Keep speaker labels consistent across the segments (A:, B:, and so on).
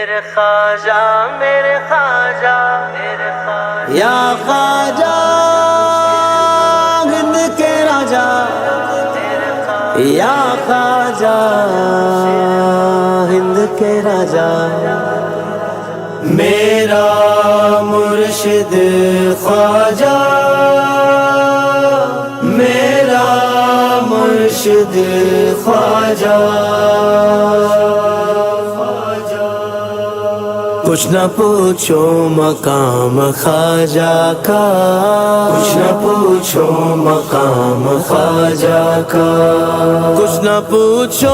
A: میرے خواجہ میرے خواجہ میرے خواجہ
B: یا خواجہ ہند کے راجا یا خواجہ ہند کے راجا میرا مرشد خواجہ میرا مرشد خواجہ کچھ نہ پوچھو مقام خواجہ کا کچھ نہ پوچھو مقام خواجہ کا کچھ نہ پوچھو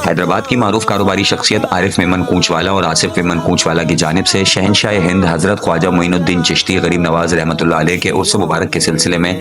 C: حیدرآباد کی معروف کاروباری شخصیت عارف میمن کوچ والا اور آصف میمن کوچ والا کی جانب سے شہنشاہ ہند حضرت خواجہ معین الدین چشتی غریب نواز رحمۃ اللہ علیہ کے عرس مبارک کے سلسلے میں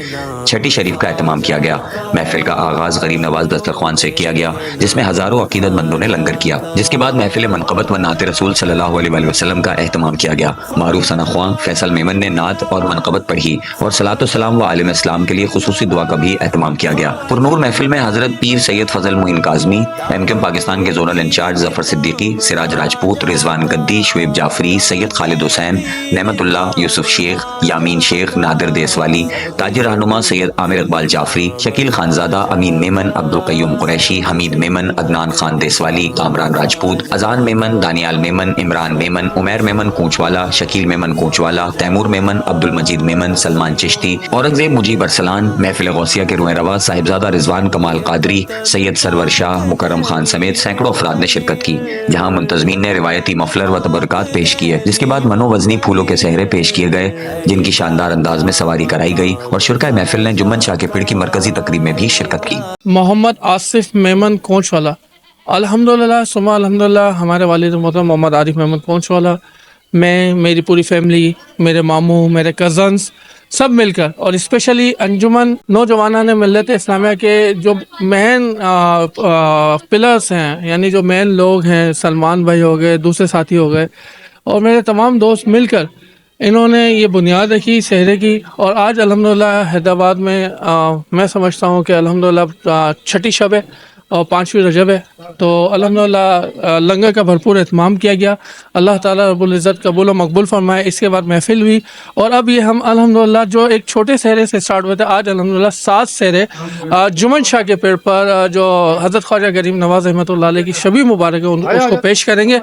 C: چھٹی شریف کا اہتمام کیا گیا۔ محفل کا آغاز غریب نواز دسترخوان سے کیا گیا جس میں ہزاروں عقیدت مندوں نے لنگر کیا، جس کے بعد محفل منقبت و نعت رسول صلی اللہ علیہ وآلہ وسلم کا اہتمام کیا گیا۔ معروف ثنا خواں فیصل میمن نے نعت اور منقبت پڑھی اور صلاۃ و سلام و عالم اسلام کے لیے خصوصی دعا کا بھی اہتمام کیا گیا۔ پرنور محفل میں حضرت پیر سید فضل معین کاظمی، MKM پاکستان کے زونل انچارج ظفر صدیقی، سراج راجپوت، رضوان گدی، شعیب جعفری، سید خالد حسین، نعمت اللہ، یوسف شیخ، یامین شیخ، نادر دیسوالی، تاجر رہنما سید عامر اقبال جعفری، شکیل خانزادہ، امین میمن، عبدالقیوم قریشی، حمید میمن، عدنان خان دیسوالی، کامران راجپوت، اذان میمن، دانیال میمن، عمران میمن، عمیر میمن کوچ والا، شکیل میمن کوچ والا، تیمور میمن، عبدالمجید میمن، سلمان چشتی، اورنگزیب مجیب ارسلان، محفل غوثیہ کے روح روا صاحبزادہ رضوان کمال قادری، سید سرور شاہ، مکرم خان سمیت سینکڑوں افراد نے شرکت کی، جہاں منتظمین نے روایتی مفلر و تبرکات پیش کیے، جس کے بعد منو وزنی پھولوں کے سہرے پیش کیے گئے جن کی شاندار انداز میں سواری کرائی گئی، اور شرکائے محفل نے جمن شاہ کے پڑ کی مرکزی تقریب میں بھی شرکت کی۔
D: محمد آصف میمن کوچ والا، الحمدللہ ثم الحمدللہ، ہمارے والد محترم محمد عارف میمن کوچ والا، میں، میری پوری فیملی، میرے ماموں، میرے کزنس، سب مل کر، اور اسپیشلی انجمن نوجوانان ملت اسلامیہ کے جو مین پلرس ہیں، یعنی جو مین لوگ ہیں، سلمان بھائی ہو گئے، دوسرے ساتھی ہو گئے، اور میرے تمام دوست مل کر انہوں نے یہ بنیاد رکھی سہرے کی، اور آج الحمدللہ حیدرآباد میں میں سمجھتا ہوں کہ الحمدللہ چھٹی شب ہے اور 5ویں رجب ہے، تو الحمدللہ لنگر کا بھرپور اہتمام کیا گیا۔ اللہ تعالیٰ رب العزت قبول و مقبول فرمائے۔ اس کے بعد محفل ہوئی، اور اب یہ ہم الحمدللہ جو ایک چھوٹے سہرے سے سٹارٹ ہوئے تھے، آج الحمدللہ 7 سہرے جمن شاہ کے پیڑ پر جو حضرت خواجہ غریب نواز رحمۃ اللہ علیہ کی شبی مبارک ہے اس کو پیش کریں گے۔